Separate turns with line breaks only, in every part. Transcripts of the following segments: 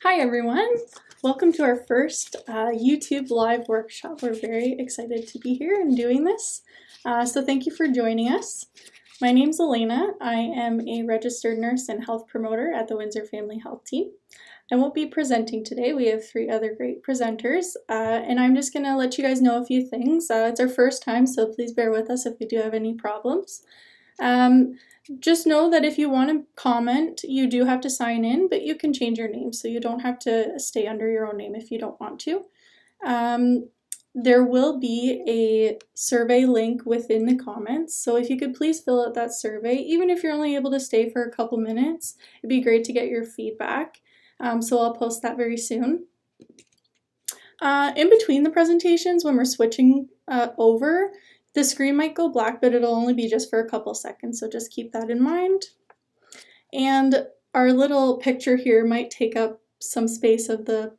Hi everyone! Welcome to our first YouTube live workshop. We're very excited to be here and doing this. So thank you for joining us. My name's Elena. I am a registered nurse and health promoter at the Windsor Family Health Team. I won't be presenting today. We have three other great presenters, and I'm just going to let you guys know a few things. It's our first time, so please bear with us if we do have any problems. Just know that if you want to comment, you do have to sign in, but you can change your name, so you don't have to stay under your own name if you don't want to. There will be a survey link within the comments, so if you could please fill out that survey, even if you're only able to stay for a couple minutes, it'd be great to get your feedback. So I'll post that very soon. In between the presentations, when we're switching over, the screen might go black, but it'll only be just for a couple seconds, so just keep that in mind. And our little picture here might take up some space of the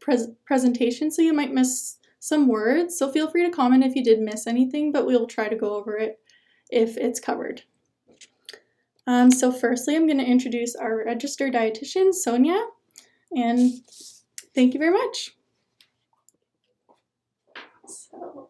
presentation, so you might miss some words. So feel free to comment if you did miss anything, but we'll try to go over it if it's covered. So firstly, I'm going to introduce our registered dietitian, Sonia, and thank you very much. So,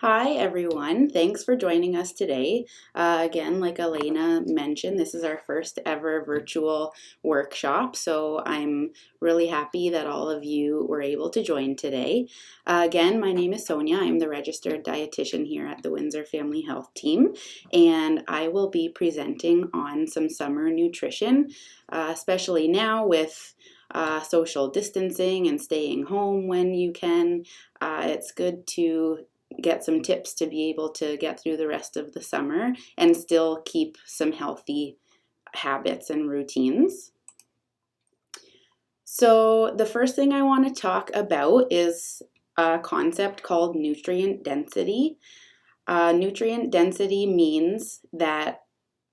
Hi everyone, thanks for joining us today. Again, like Elena mentioned, this is our first ever virtual workshop, so I'm really happy that all of you were able to join today. Again, my name is Sonia. I'm the registered dietitian here at the Windsor Family Health Team, and I will be presenting on some summer nutrition, especially now with social distancing and staying home when you can. It's good to get some tips to be able to get through the rest of the summer and still keep some healthy habits and routines. So the first thing I want to talk about is a concept called nutrient density. Nutrient density means that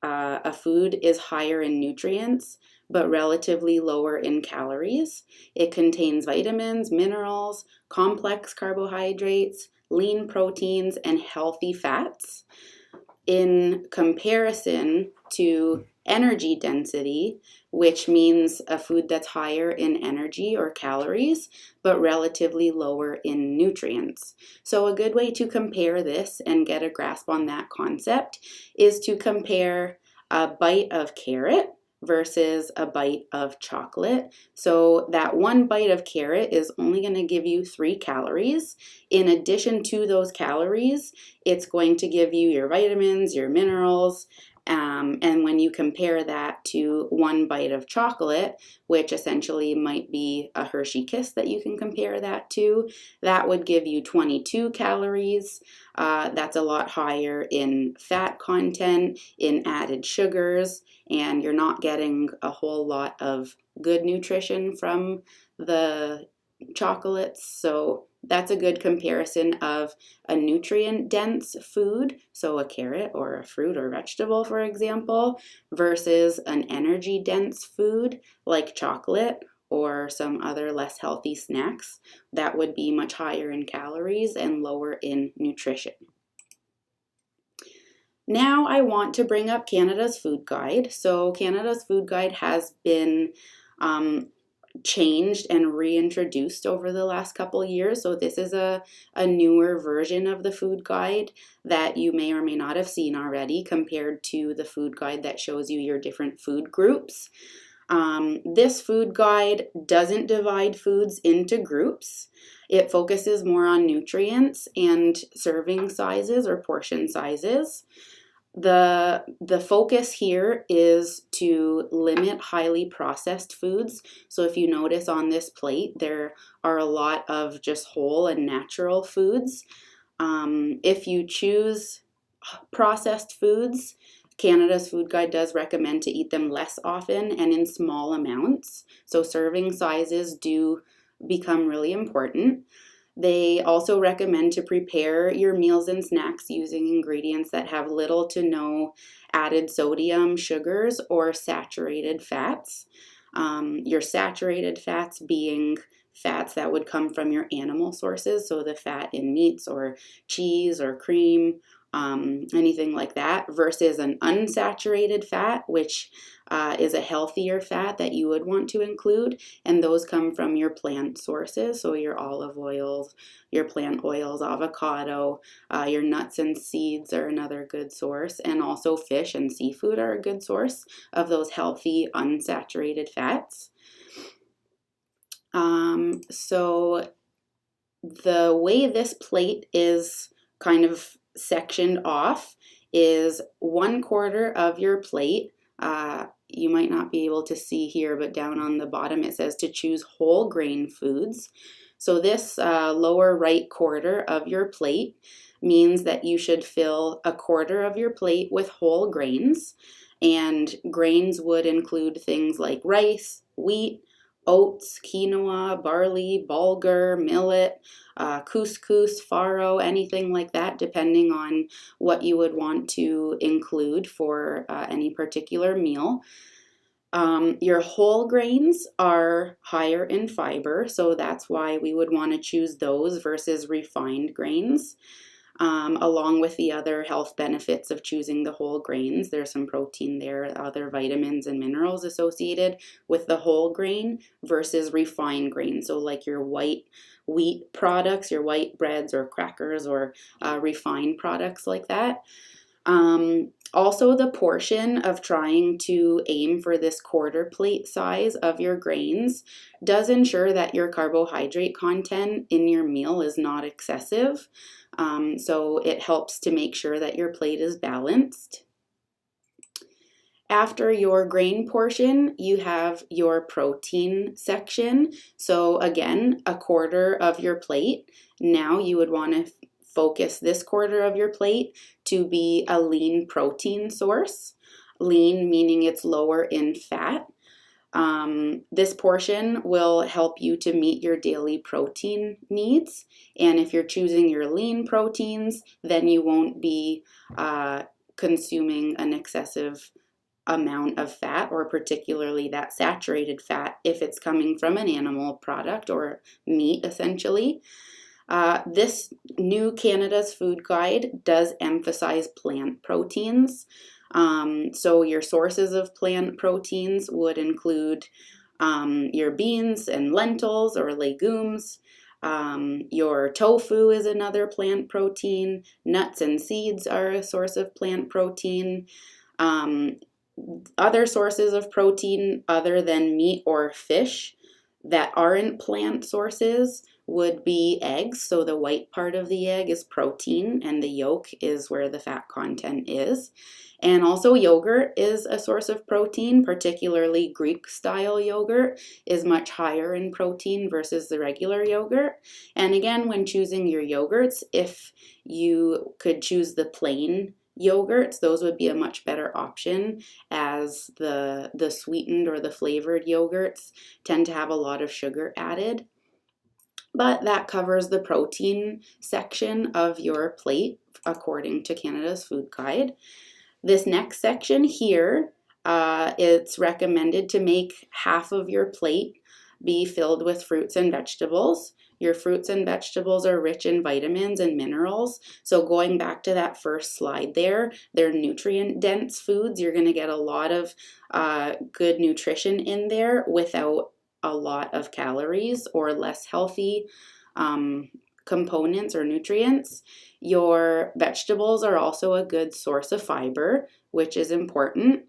a food is higher in nutrients but relatively lower in calories. It contains vitamins, minerals, complex carbohydrates, lean proteins, and healthy fats, in comparison to energy density, which means a food that's higher in energy or calories, but relatively lower in nutrients. So a good way to compare this and get a grasp on that concept is to compare a bite of carrot versus a bite of chocolate. So that one bite of carrot is only going to give you 3 calories. In addition to those calories, it's going to give you your vitamins, your minerals, and when you compare that to one bite of chocolate, which essentially might be a Hershey Kiss that you can compare that to, that would give you 22 calories. That's a lot higher in fat content, in added sugars, and you're not getting a whole lot of good nutrition from the chocolates. So that's a good comparison of a nutrient-dense food, so a carrot or a fruit or vegetable, for example, versus an energy-dense food like chocolate or some other less healthy snacks that would be much higher in calories and lower in nutrition. Now I want to bring up Canada's Food Guide. So Canada's Food Guide has been changed and reintroduced over the last couple years. So this is a newer version of the food guide that you may or may not have seen already compared to the food guide that shows you your different food groups. This food guide doesn't divide foods into groups. It focuses more on nutrients and serving sizes or portion sizes. The focus here is to limit highly processed foods. So if you notice on this plate, there are a lot of just whole and natural foods. If you choose processed foods, Canada's Food Guide does recommend to eat them less often and in small amounts. So serving sizes do become really important. They also recommend to prepare your meals and snacks using ingredients that have little to no added sodium, sugars, or saturated fats. Your saturated fats being fats that would come from your animal sources, so the fat in meats or cheese or cream, anything like that, versus an unsaturated fat, which is a healthier fat that you would want to include, and those come from your plant sources, so your olive oils, your plant oils, avocado, your nuts and seeds are another good source, and also fish and seafood are a good source of those healthy unsaturated fats. So the way this plate is kind of sectioned off is 1/4 of your plate. You might not be able to see here, but down on the bottom it says to choose whole grain foods. So this lower right quarter of your plate means that you should fill 1/4 of your plate with whole grains. And grains would include things like rice, wheat, oats, quinoa, barley, bulgur, millet, couscous, farro, anything like that, depending on what you would want to include for any particular meal. Your whole grains are higher in fiber, so that's why we would want to choose those versus refined grains. Along with the other health benefits of choosing the whole grains. There's some protein there, other vitamins and minerals associated with the whole grain versus refined grain. So like your white wheat products, your white breads or crackers or refined products like that. Also, the portion of trying to aim for this 1/4 plate size of your grains does ensure that your carbohydrate content in your meal is not excessive. So it helps to make sure that your plate is balanced. After your grain portion, you have your protein section. So again, 1/4 of your plate. Now you would want to focus this 1/4 of your plate to be a lean protein source. Lean meaning it's lower in fat. This portion will help you to meet your daily protein needs. And if you're choosing your lean proteins, then you won't be consuming an excessive amount of fat, or particularly that saturated fat if it's coming from an animal product or meat essentially. This new Canada's Food Guide does emphasize plant proteins. So your sources of plant proteins would include your beans and lentils or legumes. Your tofu is another plant protein. Nuts and seeds are a source of plant protein. Other sources of protein other than meat or fish that aren't plant sources would be eggs. So the white part of the egg is protein and the yolk is where the fat content is. And also yogurt is a source of protein, particularly Greek style yogurt is much higher in protein versus the regular yogurt. And again, when choosing your yogurts, if you could choose the plain yogurts, those would be a much better option, as the sweetened or the flavored yogurts tend to have a lot of sugar added. But that covers the protein section of your plate according to Canada's Food Guide. This next section here, it's recommended to make half of your plate be filled with fruits and vegetables. Your fruits and vegetables are rich in vitamins and minerals. So going back to that first slide there, they're nutrient-dense foods. You're going to get a lot of good nutrition in there without a lot of calories or less healthy components or nutrients. Your vegetables are also a good source of fiber, which is important.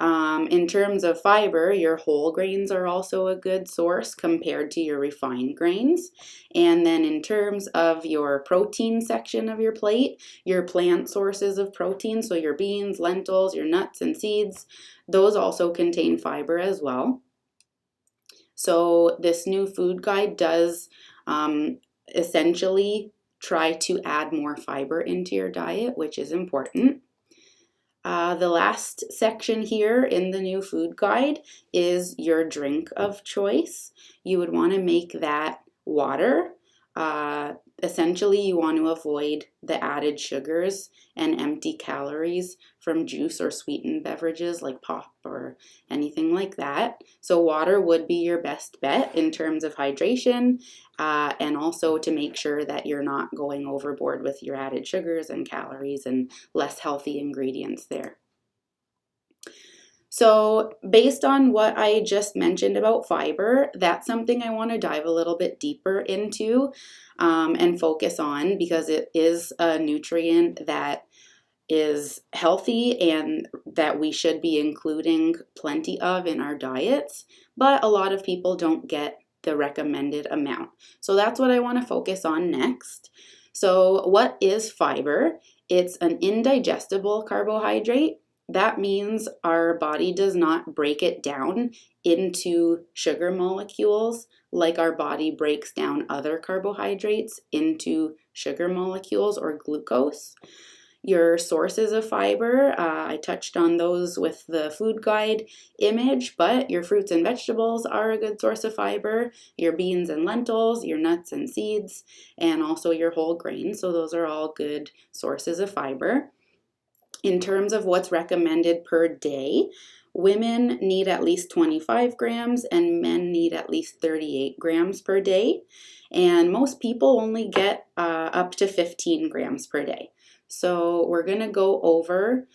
In terms of fiber, your whole grains are also a good source compared to your refined grains. And then in terms of your protein section of your plate, your plant sources of protein, so your beans, lentils, your nuts and seeds, those also contain fiber as well. So this new food guide does essentially try to add more fiber into your diet, which is important. The last section here in the new food guide is your drink of choice. You would want to make that water. Uh, Essentially, you want to avoid the added sugars and empty calories from juice or sweetened beverages like pop or anything like that. So, water would be your best bet in terms of hydration, and also to make sure that you're not going overboard with your added sugars and calories and less healthy ingredients there. So, based on what I just mentioned about fiber, that's something I want to dive a little bit deeper into, and focus on because it is a nutrient that is healthy and that we should be including plenty of in our diets, but a lot of people don't get the recommended amount. So, that's what I want to focus on next. So, what is fiber? It's an indigestible carbohydrate. That means our body does not break it down into sugar molecules like our body breaks down other carbohydrates into sugar molecules or glucose. Your sources of fiber, I touched on those with the food guide image, but your fruits and vegetables are a good source of fiber, your beans and lentils, your nuts and seeds, and also your whole grains. So those are all good sources of fiber. In terms of what's recommended per day, women need at least 25 grams and men need at least 38 grams per day. And most people only get up to 15 grams per day. So we're going to go over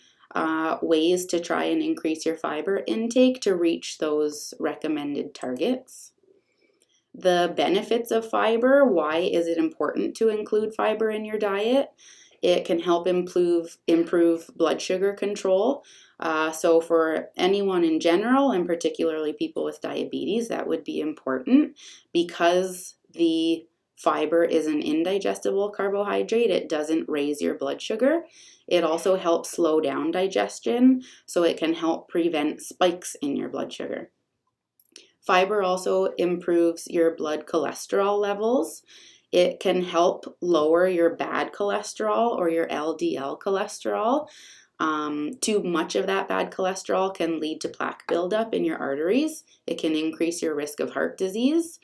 ways to try and increase your fiber intake to reach those recommended targets. The benefits of fiber, why is it important to include fiber in your diet? It can help improve blood sugar control. So for anyone in general, and particularly people with diabetes, that would be important because the fiber is an indigestible carbohydrate. It doesn't raise your blood sugar. It also helps slow down digestion, so it can help prevent spikes in your blood sugar. Fiber also improves your blood cholesterol levels. It can help lower your bad cholesterol or your LDL cholesterol. Too much of that bad cholesterol can lead to plaque buildup in your arteries. It can increase your risk of heart disease.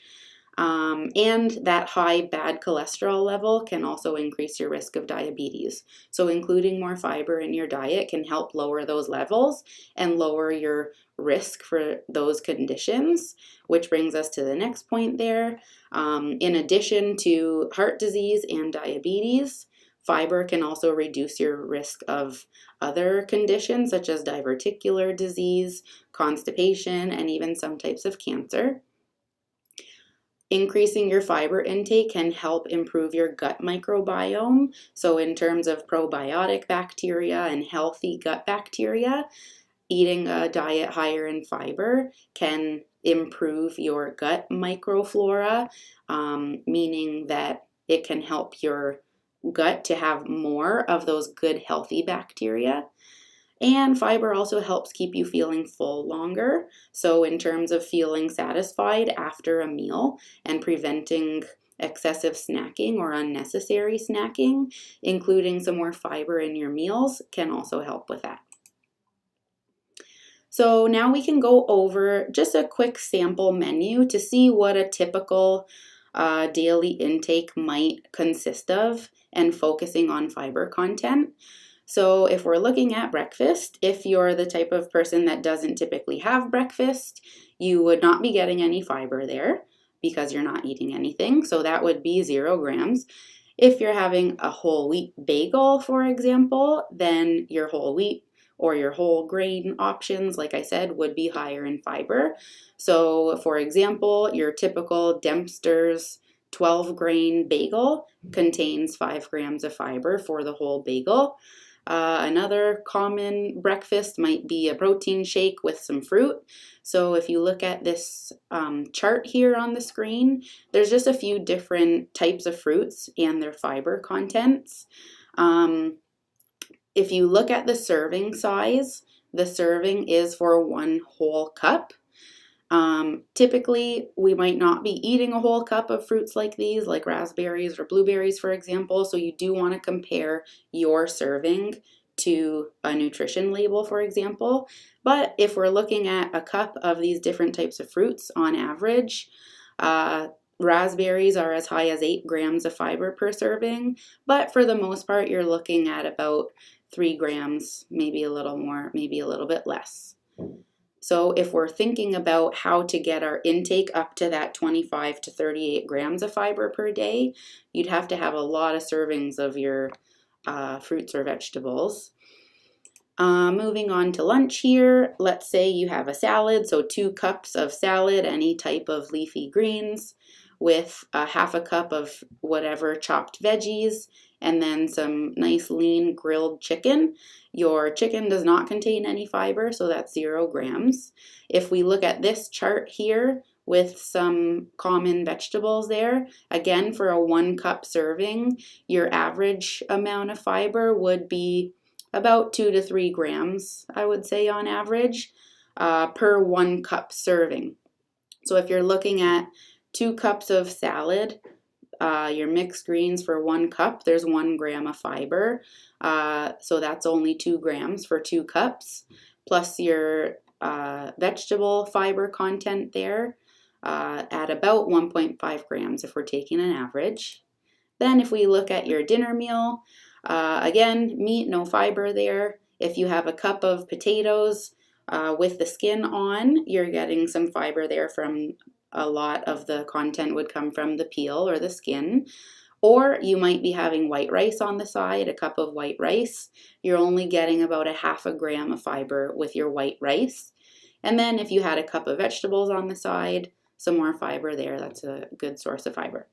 And that high bad cholesterol level can also increase your risk of diabetes. So including more fiber in your diet can help lower those levels and lower your risk for those conditions, which brings us to the next point there. In addition to heart disease and diabetes, fiber can also reduce your risk of other conditions such as diverticular disease, constipation, and even some types of cancer. Increasing your fiber intake can help improve your gut microbiome. So, in terms of probiotic bacteria and healthy gut bacteria, eating a diet higher in fiber can improve your gut microflora, meaning that it can help your gut to have more of those good healthy bacteria. And fiber also helps keep you feeling full longer. So, in terms of feeling satisfied after a meal and preventing excessive snacking or unnecessary snacking, including some more fiber in your meals can also help with that. So, now we can go over just a quick sample menu to see what a typical daily intake might consist of and focusing on fiber content. So if we're looking at breakfast, if you're the type of person that doesn't typically have breakfast, you would not be getting any fiber there because you're not eating anything. So that would be 0 grams. If you're having a whole wheat bagel, for example, then your whole wheat or your whole grain options, like I said, would be higher in fiber. So for example, your typical Dempster's 12 grain bagel contains 5 grams of fiber for the whole bagel. Another common breakfast might be a protein shake with some fruit. So if you look at this chart here on the screen, there's just a few different types of fruits and their fiber contents. If you look at the serving size, the serving is for 1 whole cup. Typically, we might not be eating a whole cup of fruits like these, like raspberries or blueberries, for example. So you do want to compare your serving to a nutrition label, for example. But if we're looking at a cup of these different types of fruits on average, Raspberries are as high as 8 grams of fiber per serving, but for the most part, you're looking at about 3 grams, maybe a little more, maybe a little bit less. So if we're thinking about how to get our intake up to that 25 to 38 grams of fiber per day, you'd have to have a lot of servings of your fruits or vegetables. Moving on to lunch here, let's say you have a salad, so 2 cups of salad, any type of leafy greens, with half a cup of whatever chopped veggies, and then some nice lean grilled chicken. Your chicken does not contain any fiber, so that's 0 grams. If we look at this chart here with some common vegetables there, again, for a 1 cup serving, your average amount of fiber would be about 2 to 3 grams, I would say, on average, per 1 cup serving. So if you're looking at 2 cups of salad, your mixed greens for 1 cup, there's 1 gram of fiber. So that's only 2 grams for 2 cups, plus your vegetable fiber content there at about 1.5 grams if we're taking an average. Then if we look at your dinner meal, again, meat, no fiber there. If you have a cup of potatoes with the skin on, you're getting some fiber there from a lot of the content would come from the peel or the skin. Or you might be having white rice on the side, a cup of white rice. You're only getting about a half a gram of fiber with your white rice. And then if you had a cup of vegetables on the side, some more fiber there. That's a good source of fiber.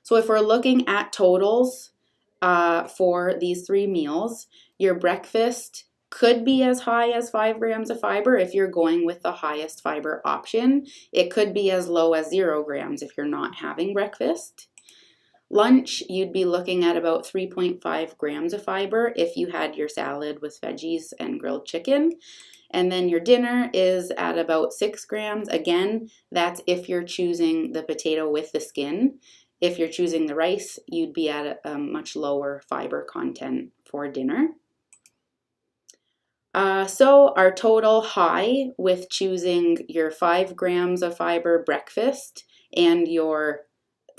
So if we're looking at totals for these 3 meals, your breakfast could be as high as 5 grams of fiber if you're going with the highest fiber option. It could be as low as 0 grams if you're not having breakfast. Lunch, you'd be looking at about 3.5 grams of fiber if you had your salad with veggies and grilled chicken. And then your dinner is at about 6 grams. Again, that's if you're choosing the potato with the skin. If you're choosing the rice, you'd be at a much lower fiber content for dinner. So our total high with choosing your 5 grams of fiber breakfast and your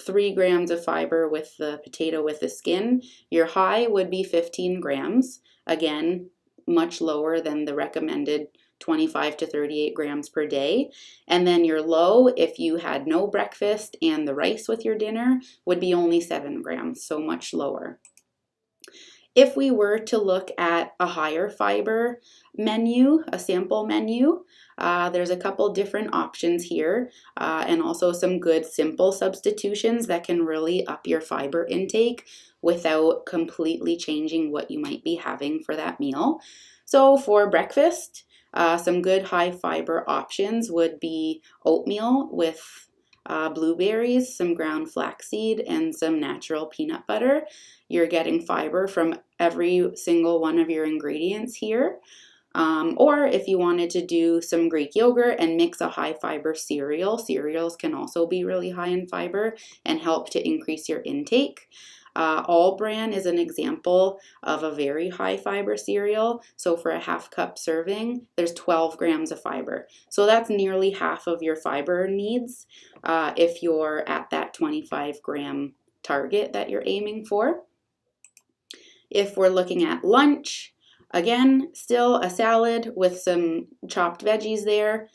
3 grams of fiber with the potato with the skin, your high would be 15 grams. Again, much lower than the recommended 25 to 38 grams per day. And then your low, if you had no breakfast and the rice with your dinner, would be only 7 grams, so much lower. If we were to look at a higher fiber menu, a sample menu, there's a couple different options here and also some good simple substitutions that can really up your fiber intake without completely changing what you might be having for that meal. So for breakfast, some good high fiber options would be oatmeal with blueberries, some ground flaxseed, and some natural peanut butter. You're getting fiber from every single one of your ingredients here. Or if you wanted to do some Greek yogurt and mix a high fiber cereal, cereals can also be really high in fiber and help to increase your intake. All Bran is an example of a very high fiber cereal. So for a half cup serving, there's 12 grams of fiber. So that's nearly half of your fiber needs if you're at that 25 gram target that you're aiming for. If we're looking at lunch, again, still a salad with some chopped veggies there.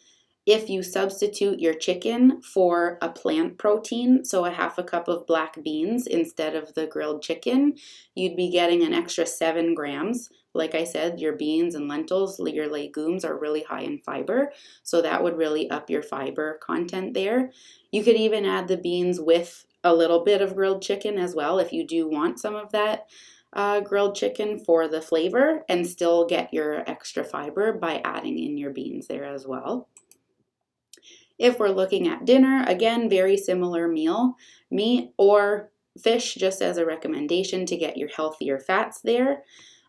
If you substitute your chicken for a plant protein, so a half a cup of black beans instead of the grilled chicken, you'd be getting an extra 7 grams. Like I said, your beans and lentils, your legumes are really high in fiber, so that would really up your fiber content there. You could even add the beans with a little bit of grilled chicken as well if you do want some of that grilled chicken for the flavor, and still get your extra fiber by adding in your beans there as well. If we're looking at dinner, again, very similar meal, meat or fish just as a recommendation to get your healthier fats there.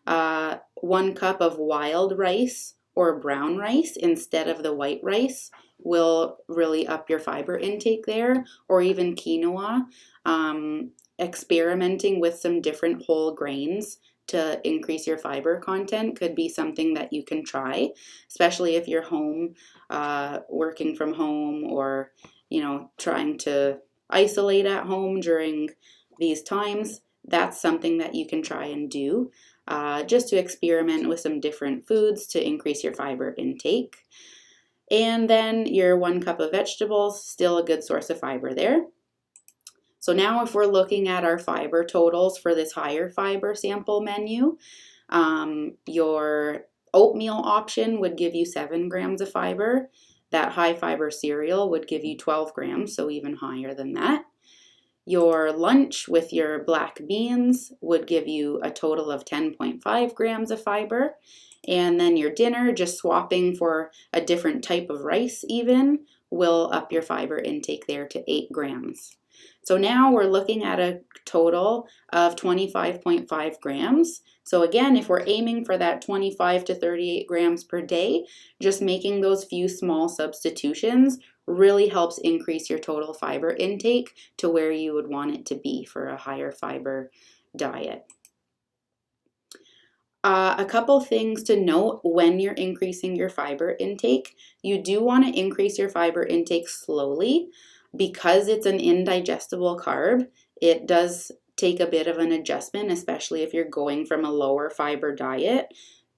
1 cup of wild rice or brown rice instead of the white rice will really up your fiber intake there, or even quinoa. Experimenting with some different whole grains to increase your fiber content could be something that you can try, especially if you're home, working from home, or trying to isolate at home during these times, that's something that you can try and do just to experiment with some different foods to increase your fiber intake. And then your 1 cup of vegetables, still a good source of fiber there. So now if we're looking at our fiber totals for this higher fiber sample menu, your oatmeal option would give you 7 grams of fiber. That high fiber cereal would give you 12 grams, so even higher than that. Your lunch with your black beans would give you a total of 10.5 grams of fiber. And then your dinner, just swapping for a different type of rice even, will up your fiber intake there to 8 grams. So now we're looking at a total of 25.5 grams. So again, if we're aiming for that 25 to 38 grams per day, just making those few small substitutions really helps increase your total fiber intake to where you would want it to be for a higher fiber diet. A couple things to note when you're increasing your fiber intake. You do want to increase your fiber intake slowly because it's an indigestible carb. It does take a bit of an adjustment, especially if you're going from a lower fiber diet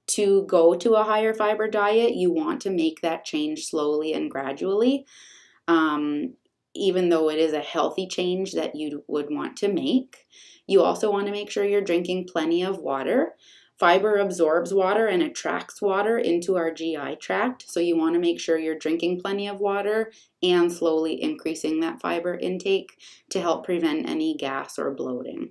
to go to a higher fiber diet. You want to make that change slowly and gradually, even though it is a healthy change that you would want to make. You also want to make sure you're drinking plenty of water. Fiber absorbs water and attracts water into our GI tract, so you want to make sure you're drinking plenty of water and slowly increasing that fiber intake to help prevent any gas or bloating.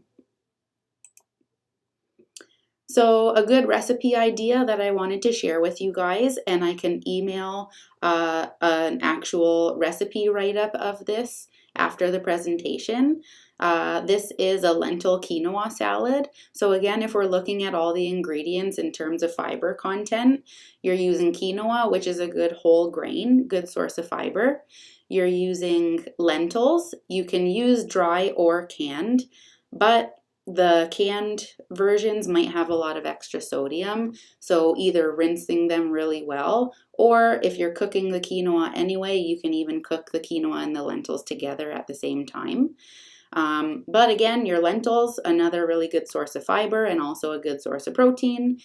So a good recipe idea that I wanted to share with you guys, and I can email an actual recipe write-up of this after the presentation. This is a lentil quinoa salad. So again, if we're looking at all the ingredients in terms of fiber content, you're using quinoa, which is a good whole grain, good source of fiber. You're using lentils. You can use dry or canned, but the canned versions might have a lot of extra sodium, so either rinsing them really well, or if you're cooking the quinoa anyway, you can even cook the quinoa and the lentils together at the same time. But again, your lentils, another really good source of fiber and also a good source of protein.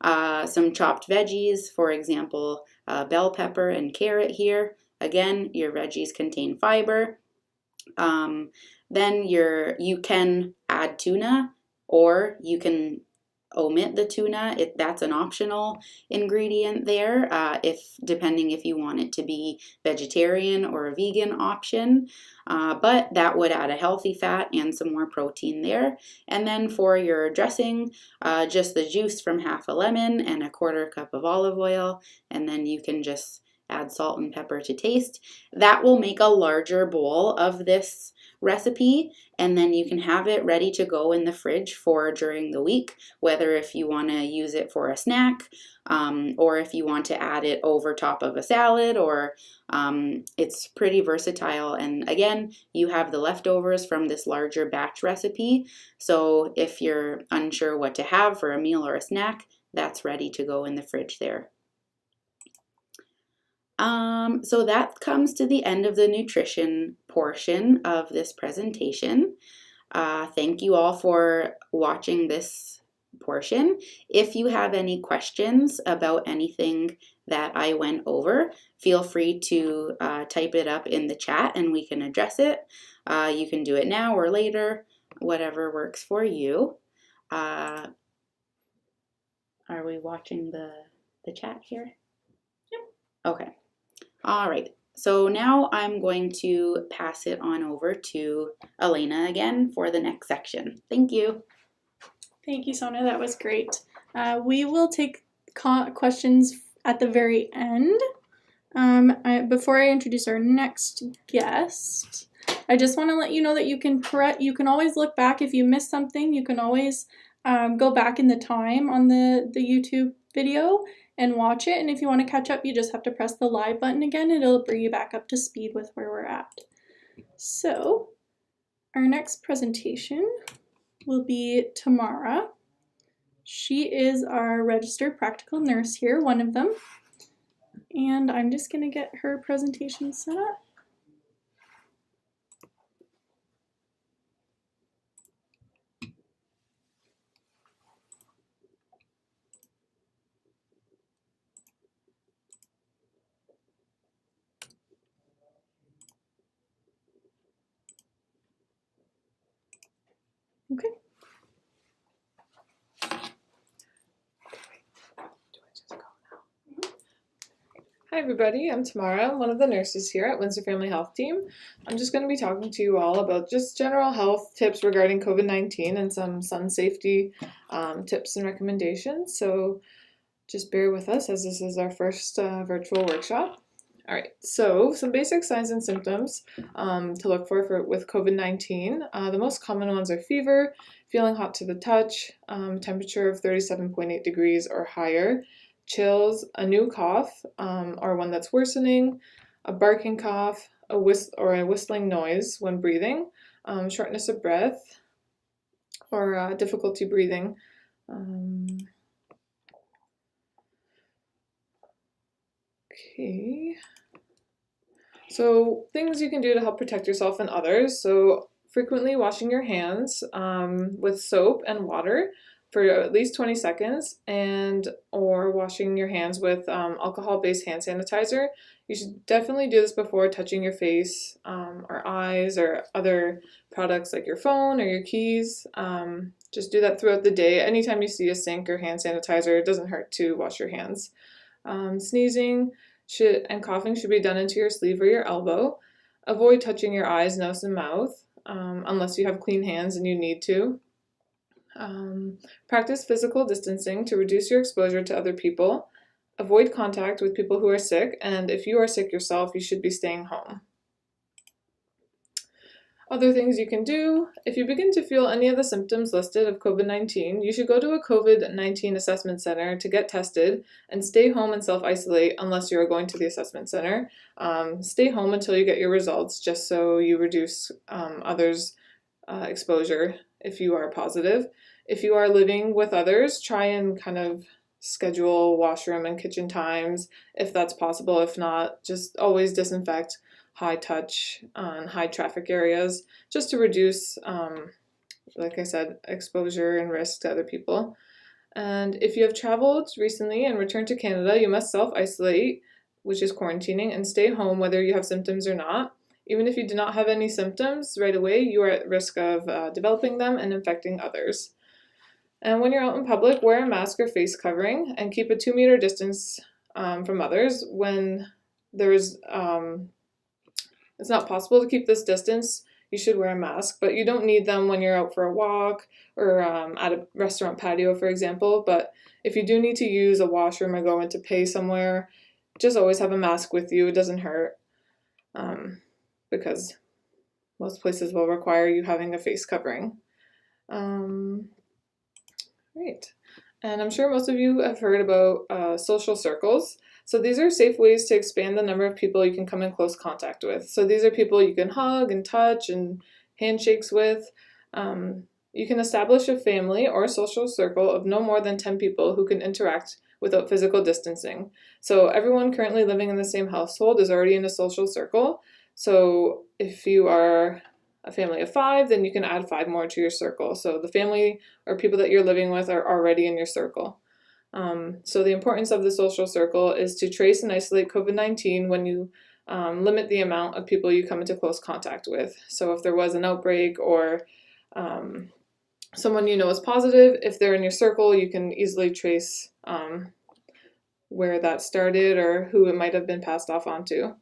Some chopped veggies, for example, bell pepper and carrot here. Again, your veggies contain fiber. Then you can add tuna, or you can omit the tuna. That's an optional ingredient there, depending if you want it to be vegetarian or a vegan option. But that would add a healthy fat and some more protein there. And then for your dressing, just the juice from half a lemon and a 1/4 cup of olive oil, and then you can just add salt and pepper to taste. That will make a larger bowl of this recipe, and then you can have it ready to go in the fridge for during the week, whether if you want to use it for a snack, or if you want to add it over top of a salad, or it's pretty versatile. And again, you have the leftovers from this larger batch recipe, so if you're unsure what to have for a meal or a snack, that's ready to go in the fridge there. So that comes to the end of the nutrition portion of this presentation. Thank you all for watching this portion. If you have any questions about anything that I went over, feel free to type it up in the chat and we can address it. You can do it now or later, whatever works for you. Are we watching the chat here?
Yep.
Okay. All right. So now I'm going to pass it on over to Elena again for the next section. Thank you.
Thank you, Sonia. That was great. We will take questions at the very end. Before I introduce our next guest, I just want to let you know that you can always look back if you missed something. You can always go back in the time on the YouTube video and watch it. And if you want to catch up, you just have to press the live button again and it'll bring you back up to speed with where we're at. So our next presentation will be Tamara. She is our registered practical nurse here, one of them. And I'm just going to get her presentation set up. Okay.
Hi everybody, I'm Tamara. I'm one of the nurses here at Windsor Family Health Team. I'm just going to be talking to you all about just general health tips regarding COVID-19 and some sun safety tips and recommendations. So just bear with us as this is our first virtual workshop. All right, so some basic signs and symptoms to look for with COVID-19. The most common ones are fever, feeling hot to the touch, temperature of 37.8 degrees or higher, chills, a new cough or one that's worsening, a barking cough, a whistling noise when breathing, shortness of breath, or difficulty breathing. Okay. So things you can do to help protect yourself and others. So frequently washing your hands with soap and water for at least 20 seconds or washing your hands with alcohol-based hand sanitizer. You should definitely do this before touching your face or eyes or other products like your phone or your keys. Just do that throughout the day. Anytime you see a sink or hand sanitizer, it doesn't hurt to wash your hands. Sneezing and coughing should be done into your sleeve or your elbow. Avoid touching your eyes, nose, and mouth unless you have clean hands and you need to. Practice physical distancing to reduce your exposure to other people. Avoid contact with people who are sick, and if you are sick yourself, you should be staying home. Other things you can do, if you begin to feel any of the symptoms listed of COVID-19, you should go to a COVID-19 assessment center to get tested and stay home and self-isolate unless you are going to the assessment center. Stay home until you get your results just so you reduce others' exposure if you are positive. If you are living with others, try and kind of schedule washroom and kitchen times if that's possible. If not, just always disinfect high touch and high traffic areas just to reduce, like I said, exposure and risk to other people. And if you have traveled recently and returned to Canada, you must self-isolate, which is quarantining, and stay home whether you have symptoms or not. Even if you do not have any symptoms right away, you are at risk of developing them and infecting others. And when you're out in public, wear a mask or face covering and keep a 2-meter distance from others. When there's it's not possible to keep this distance, you should wear a mask, but you don't need them when you're out for a walk or at a restaurant patio, for example. But if you do need to use a washroom or go in to pay somewhere, just always have a mask with you. It doesn't hurt because most places will require you having a face covering. Right. And I'm sure most of you have heard about social circles. So these are safe ways to expand the number of people you can come in close contact with. So these are people you can hug and touch and handshakes with. You can establish a family or a social circle of no more than 10 people who can interact without physical distancing. So everyone currently living in the same household is already in a social circle. So if you are a family of 5, then you can add 5 more to your circle. So the family or people that you're living with are already in your circle. So the importance of the social circle is to trace and isolate COVID-19 when you limit the amount of people you come into close contact with. So if there was an outbreak or someone you know is positive, if they're in your circle, you can easily trace where that started or who it might have been passed off onto.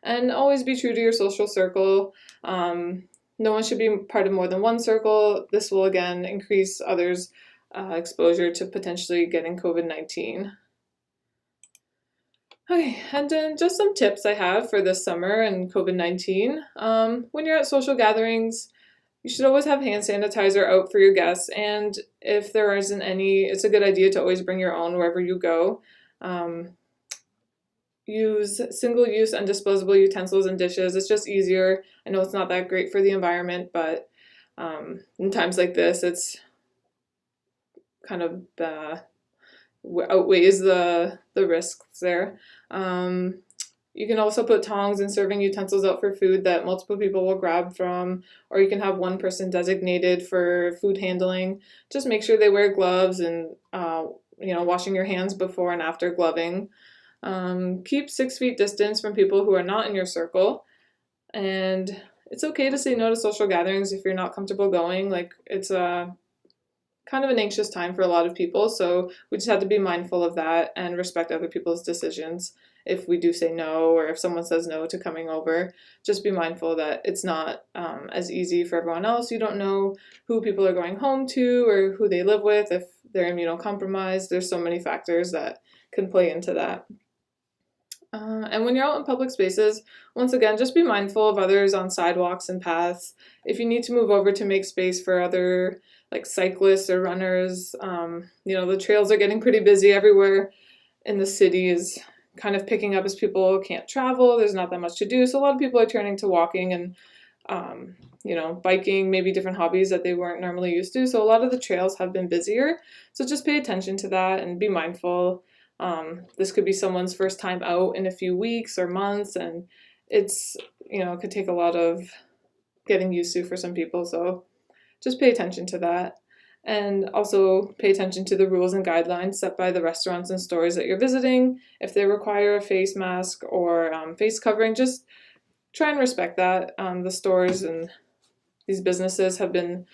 And always be true to your social circle. No one should be part of more than one circle. This will again increase others' exposure to potentially getting COVID-19. Okay, and then just some tips I have for this summer and COVID-19. When you're at social gatherings, you should always have hand sanitizer out for your guests, and if there isn't any, it's a good idea to always bring your own wherever you go. Use single-use and disposable utensils and dishes. It's just easier. I know it's not that great for the environment, but in times like this, it's kind of outweighs the risks there. You can also put tongs and serving utensils out for food that multiple people will grab from, or you can have one person designated for food handling. Just make sure they wear gloves and washing your hands before and after gloving. Keep 6 feet distance from people who are not in your circle. And it's okay to say no to social gatherings if you're not comfortable going. Like, it's a kind of an anxious time for a lot of people, so we just have to be mindful of that and respect other people's decisions. If we do say no, or if someone says no to coming over, just be mindful that it's not as easy for everyone else. You don't know who people are going home to or who they live with, if they're immunocompromised. There's so many factors that can play into that. And when you're out in public spaces, once again, just be mindful of others on sidewalks and paths. If you need to move over to make space for other, like, cyclists or runners, the trails are getting pretty busy everywhere in the city is kind of picking up as people can't travel. There's not that much to do. So a lot of people are turning to walking and, biking, maybe different hobbies that they weren't normally used to. So a lot of the trails have been busier. So just pay attention to that and be mindful. This could be someone's first time out in a few weeks or months, and it's, it could take a lot of getting used to for some people. So just pay attention to that. And also pay attention to the rules and guidelines set by the restaurants and stores that you're visiting. If they require a face mask or face covering, just try and respect that. The stores and these businesses have been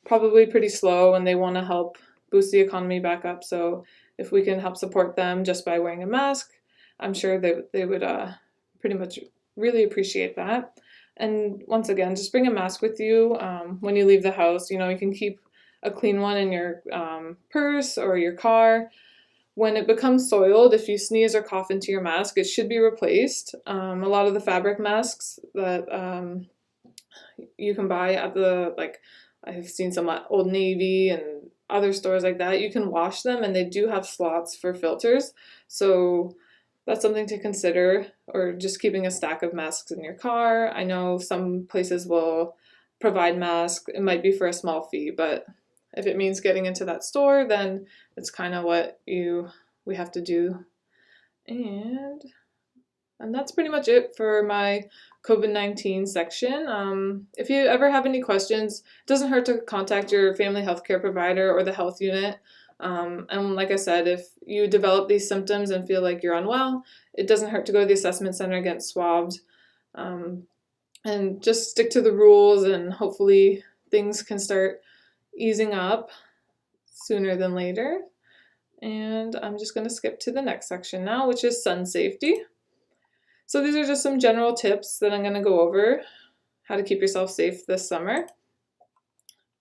probably pretty slow, and they want to help boost the economy back up. So if we can help support them just by wearing a mask, I'm sure they would pretty much really appreciate that. And once again, just bring a mask with you when you leave the house. You can keep a clean one in your purse or your car. When it becomes soiled, if you sneeze or cough into your mask, it should be replaced. A lot of the fabric masks that you can buy at I've seen some at Old Navy and other stores like that, you can wash them, and they do have slots for filters. So that's something to consider, or just keeping a stack of masks in your car. I know some places will provide masks. It might be for a small fee, but if it means getting into that store, then it's kind of what we have to do. And that's pretty much it for my COVID-19 section. If you ever have any questions, it doesn't hurt to contact your family healthcare provider or the health unit. And like I said, if you develop these symptoms and feel like you're unwell, it doesn't hurt to go to the assessment center and get swabbed. And just stick to the rules, and hopefully things can start easing up sooner than later. And I'm just going to skip to the next section now, which is sun safety. So these are just some general tips that I'm going to go over, how to keep yourself safe this summer.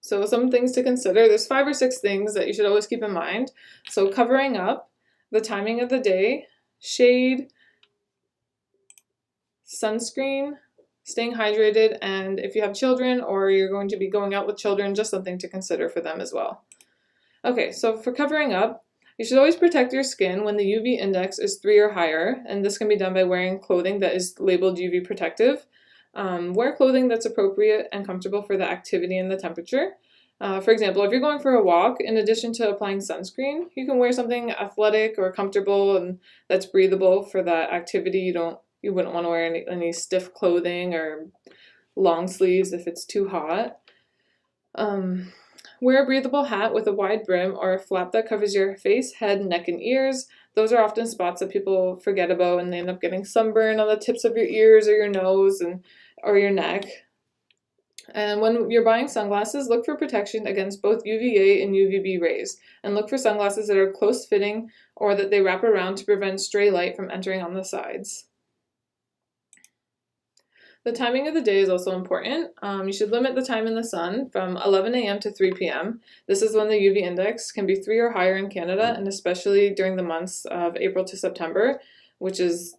So some things to consider. There's 5 or 6 things that you should always keep in mind. So covering up, the timing of the day, shade, sunscreen, staying hydrated, and if you have children or you're going to be going out with children, just something to consider for them as well. Okay, so for covering up, you should always protect your skin when the UV index is 3 or higher, and this can be done by wearing clothing that is labeled UV protective. Wear clothing that's appropriate and comfortable for the activity and the temperature. For example, if you're going for a walk, in addition to applying sunscreen, you can wear something athletic or comfortable and that's breathable for that activity. You wouldn't want to wear any stiff clothing or long sleeves if it's too hot. Wear a breathable hat with a wide brim or a flap that covers your face, head, neck, and ears. Those are often spots that people forget about, and they end up getting sunburn on the tips of your ears or your nose or your neck. And when you're buying sunglasses, look for protection against both UVA and UVB rays, and look for sunglasses that are close-fitting or that they wrap around to prevent stray light from entering on the sides. The timing of the day is also important. You should limit the time in the sun from 11 a.m. to 3 p.m. This is when the UV index can be 3 or higher in Canada, and especially during the months of April to September, which is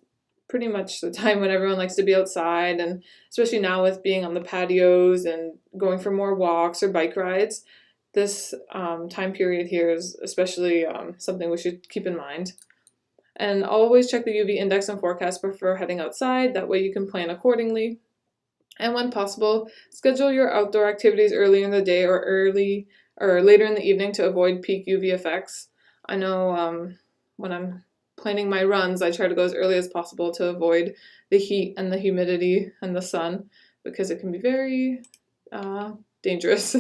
pretty much the time when everyone likes to be outside, and especially now with being on the patios and going for more walks or bike rides, this time period here is especially something we should keep in mind. And always check the UV index and forecast before heading outside. That way you can plan accordingly. And when possible, schedule your outdoor activities early in the day or later in the evening to avoid peak UV effects. I know when I'm planning my runs, I try to go as early as possible to avoid the heat and the humidity and the sun, because it can be very dangerous.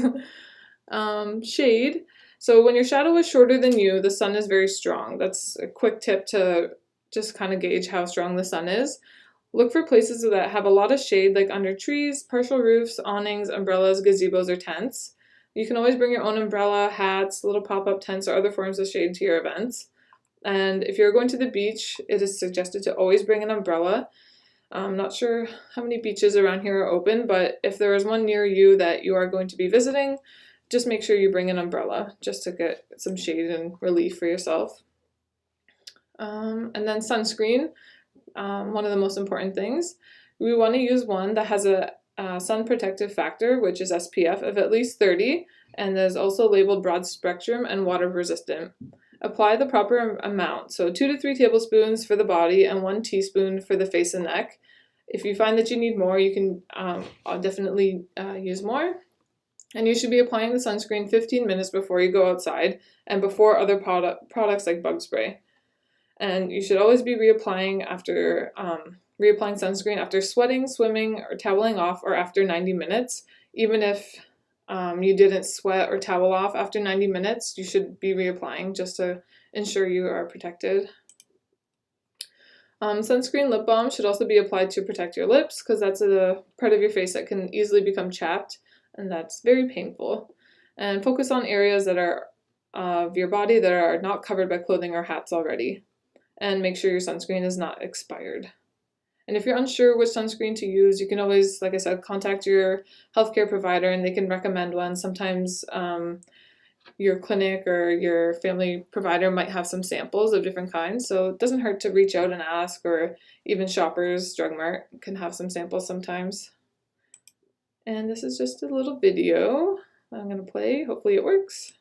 Shade. So when your shadow is shorter than you, the sun is very strong. That's a quick tip to just kind of gauge how strong the sun is. Look for places that have a lot of shade, like under trees, partial roofs, awnings, umbrellas, gazebos, or tents. You can always bring your own umbrella, hats, little pop-up tents, or other forms of shade to your events. And if you're going to the beach, it is suggested to always bring an umbrella. I'm not sure how many beaches around here are open, but if there is one near you that you are going to be visiting, just make sure you bring an umbrella just to get some shade and relief for yourself. And then sunscreen, one of the most important things. We want to use one that has a sun protective factor, which is SPF, of at least 30, and is also labeled broad spectrum and water resistant. Apply the proper amount, so 2 to 3 tablespoons for the body and 1 teaspoon for the face and neck. If you find that you need more, you can definitely use more. And you should be applying the sunscreen 15 minutes before you go outside and before other products like bug spray. And you should always be reapplying sunscreen after sweating, swimming, or toweling off, or after 90 minutes. Even if you didn't sweat or towel off after 90 minutes, you should be reapplying just to ensure you are protected. Sunscreen lip balm should also be applied to protect your lips, because that's a part of your face that can easily become chapped, and that's very painful. And focus on areas that are of your body that are not covered by clothing or hats already. And make sure your sunscreen is not expired. And if you're unsure which sunscreen to use, you can always, like I said, contact your healthcare provider and they can recommend one. Sometimes your clinic or your family provider might have some samples of different kinds, so it doesn't hurt to reach out and ask, or even Shoppers Drug Mart can have some samples sometimes. And this is just a little video that I'm going to play. Hopefully it works.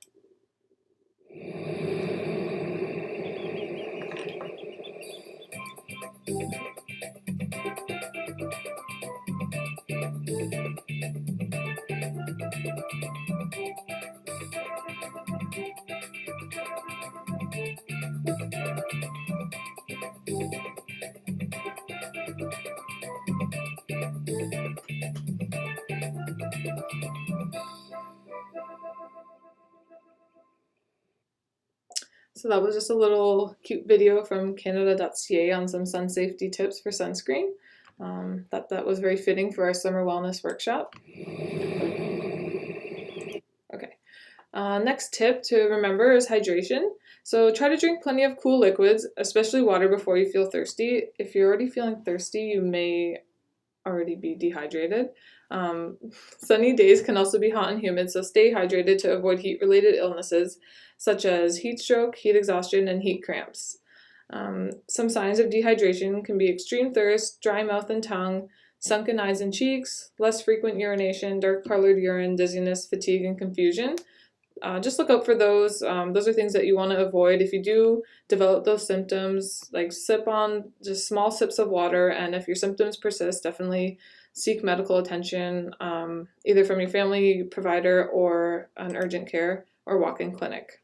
So that was just a little cute video from Canada.ca on some sun safety tips for sunscreen. That was very fitting for our summer wellness workshop. Okay. Next tip to remember is hydration. So try to drink plenty of cool liquids, especially water, before you feel thirsty. If you're already feeling thirsty, you may already be dehydrated. Sunny days can also be hot and humid, so stay hydrated to avoid heat-related illnesses such as heat stroke, heat exhaustion, and heat cramps. Some signs of dehydration can be extreme thirst, dry mouth and tongue, sunken eyes and cheeks, less frequent urination, dark-colored urine, dizziness, fatigue, and confusion. Just look out for those. Those are things that you want to avoid. If you do develop those symptoms, like sip on just small sips of water, and if your symptoms persist, definitely seek medical attention, either from your family provider or an urgent care or walk-in clinic.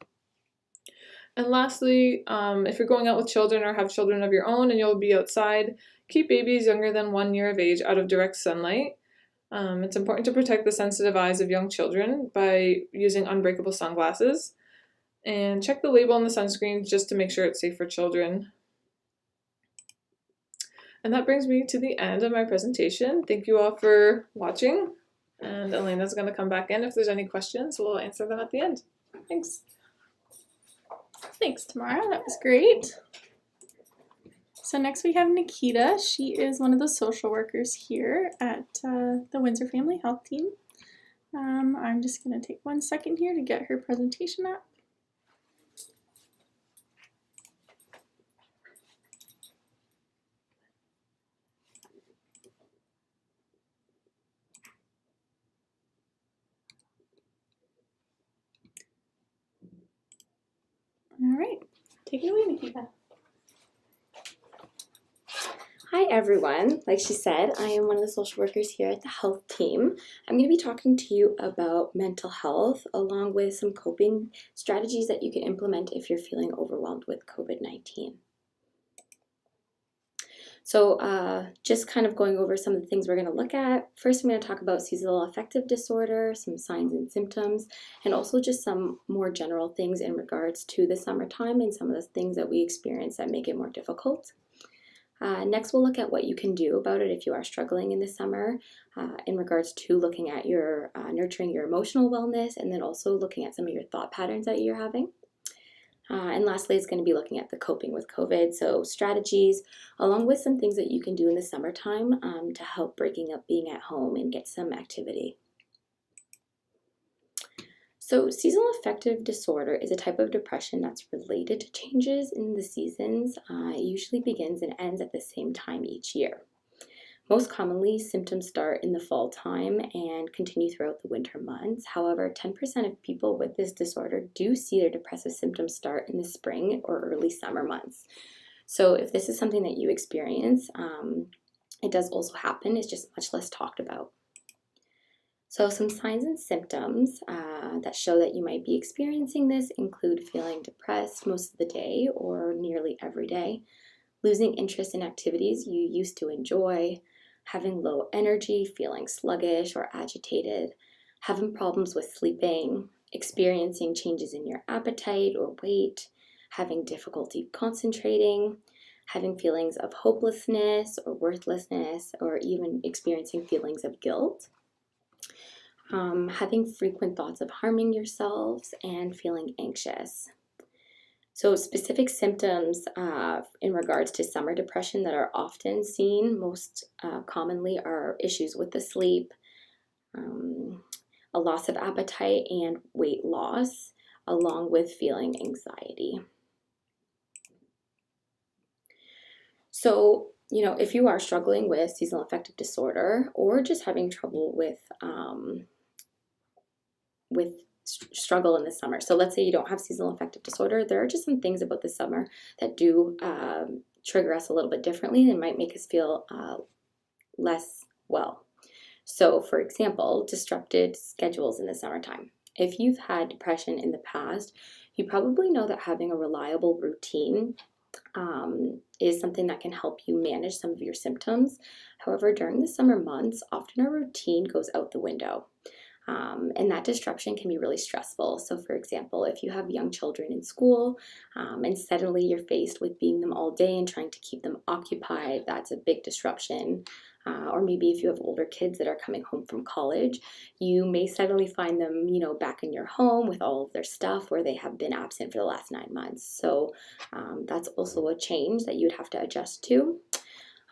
And lastly, if you're going out with children or have children of your own and you'll be outside, keep babies younger than 1 year of age out of direct sunlight. It's important to protect the sensitive eyes of young children by using unbreakable sunglasses. And check the label on the sunscreen just to make sure it's safe for children. And that brings me to the end of my presentation. Thank you all for watching. And Elena's going to come back in. If there's any questions, we'll answer them at the end. Thanks.
Thanks, Tamara. That was great. So next we have Nikita. She is one of the social workers here at the Windsor Family Health Team. I'm just going to take 1 second here to get her presentation up. All right, take it away, Nikita.
Hi everyone, like she said, I am one of the social workers here at the health team. I'm going to be talking to you about mental health along with some coping strategies that you can implement if you're feeling overwhelmed with COVID-19. So just kind of going over some of the things we're going to look at. First, I'm going to talk about seasonal affective disorder, some signs and symptoms, and also just some more general things in regards to the summertime and some of the things that we experience that make it more difficult. Next, we'll look at what you can do about it if you are struggling in the summer in regards to looking at your nurturing your emotional wellness, and then also looking at some of your thought patterns that you're having. And lastly, it's going to be looking at the coping with COVID, so strategies, along with some things that you can do in the summertime to help breaking up being at home and get some activity. So seasonal affective disorder is a type of depression that's related to changes in the seasons. It usually begins and ends at the same time each year. Most commonly, symptoms start in the fall time and continue throughout the winter months. However, 10% of people with this disorder do see their depressive symptoms start in the spring or early summer months. So if this is something that you experience, it does also happen. It's just much less talked about. So some signs and symptoms that show that you might be experiencing this include feeling depressed most of the day or nearly every day, losing interest in activities you used to enjoy, having low energy, feeling sluggish or agitated, having problems with sleeping, experiencing changes in your appetite or weight, having difficulty concentrating, having feelings of hopelessness or worthlessness, or even experiencing feelings of guilt. Having frequent thoughts of harming yourselves, and feeling anxious. So specific symptoms in regards to summer depression that are often seen most commonly are issues with the sleep, a loss of appetite and weight loss, along with feeling anxiety. So, if you are struggling with seasonal affective disorder or just having trouble with struggle in the summer. So let's say you don't have seasonal affective disorder. There are just some things about the summer that do trigger us a little bit differently and might make us feel less well. So for example, disrupted schedules in the summertime. If you've had depression in the past, you probably know that having a reliable routine is something that can help you manage some of your symptoms. However, during the summer months, often our routine goes out the window. And that disruption can be really stressful. So for example, if you have young children in school and suddenly you're faced with being them all day and trying to keep them occupied, that's a big disruption. Or maybe if you have older kids that are coming home from college, you may suddenly find them, back in your home with all of their stuff where they have been absent for the last 9 months. So that's also a change that you would have to adjust to.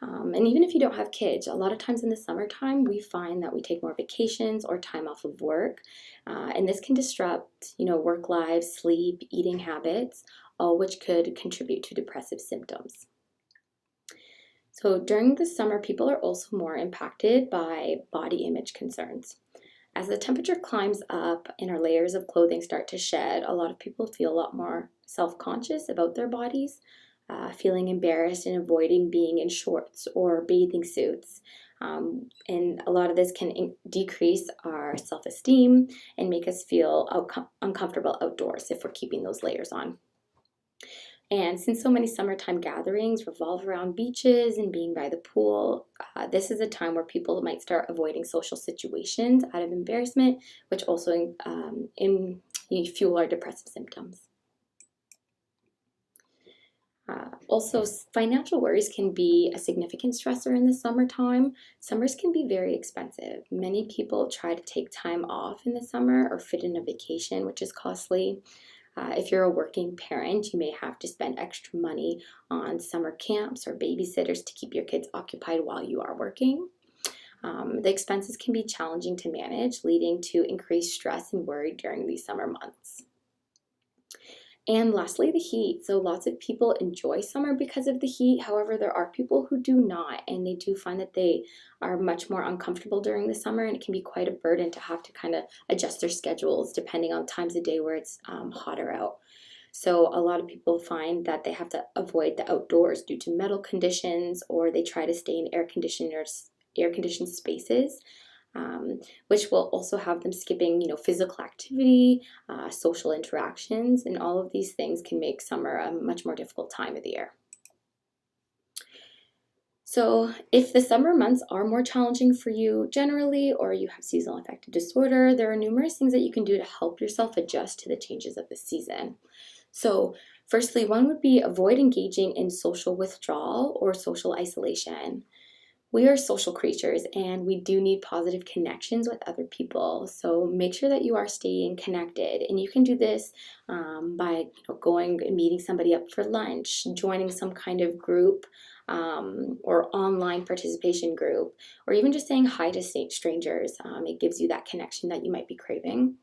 And even if you don't have kids, a lot of times in the summertime, we find that we take more vacations or time off of work. And this can disrupt, work lives, sleep, eating habits, all which could contribute to depressive symptoms. So during the summer, people are also more impacted by body image concerns. As the temperature climbs up and our layers of clothing start to shed, a lot of people feel a lot more self-conscious about their bodies. Feeling embarrassed and avoiding being in shorts or bathing suits. And a lot of this can decrease our self-esteem and make us feel uncomfortable outdoors if we're keeping those layers on. And since so many summertime gatherings revolve around beaches and being by the pool, this is a time where people might start avoiding social situations out of embarrassment, which also fuel our depressive symptoms. Also, financial worries can be a significant stressor in the summertime. Summers can be very expensive. Many people try to take time off in the summer or fit in a vacation, which is costly. If you're a working parent, you may have to spend extra money on summer camps or babysitters to keep your kids occupied while you are working. The expenses can be challenging to manage, leading to increased stress and worry during these summer months. And lastly, the heat. So lots of people enjoy summer because of the heat. However, there are people who do not, and they do find that they are much more uncomfortable during the summer, and it can be quite a burden to have to kind of adjust their schedules depending on times of day where it's hotter out. So a lot of people find that they have to avoid the outdoors due to metal conditions, or they try to stay in air-conditioned spaces. Which will also have them skipping, physical activity, social interactions, and all of these things can make summer a much more difficult time of the year. So if the summer months are more challenging for you generally, or you have seasonal affective disorder, there are numerous things that you can do to help yourself adjust to the changes of the season. So Firstly, one would be avoid engaging in social withdrawal or social isolation. We are social creatures and we do need positive connections with other people. So make sure that you are staying connected. And you can do this by going and meeting somebody up for lunch, joining some kind of group or online participation group, or even just saying hi to strangers. It gives you that connection that you might be craving.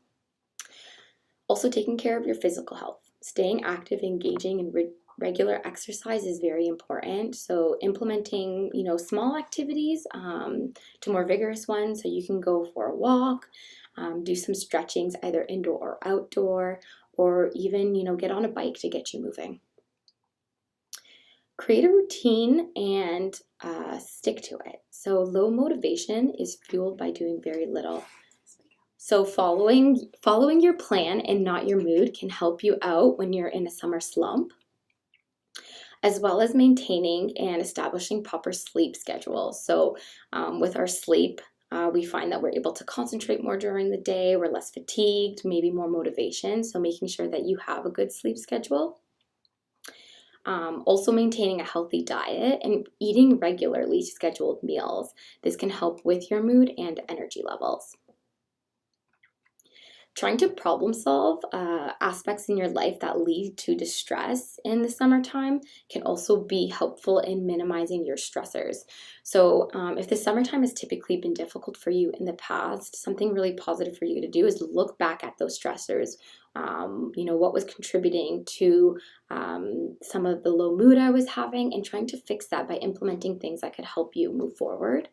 Also, taking care of your physical health. Staying active, engaging, and regular exercise is very important. So implementing, small activities to more vigorous ones. So you can go for a walk, do some stretchings, either indoor or outdoor, or even, get on a bike to get you moving. Create a routine and stick to it. So low motivation is fueled by doing very little. So following your plan and not your mood can help you out when you're in a summer slump, as well as maintaining and establishing proper sleep schedules. So with our sleep, we find that we're able to concentrate more during the day, we're less fatigued, maybe more motivation. So making sure that you have a good sleep schedule. Also maintaining a healthy diet and eating regularly scheduled meals. This can help with your mood and energy levels. Trying to problem solve aspects in your life that lead to distress in the summertime can also be helpful in minimizing your stressors. So if the summertime has typically been difficult for you in the past, something really positive for you to do is look back at those stressors. What was contributing to some of the low mood I was having, and trying to fix that by implementing things that could help you move forward.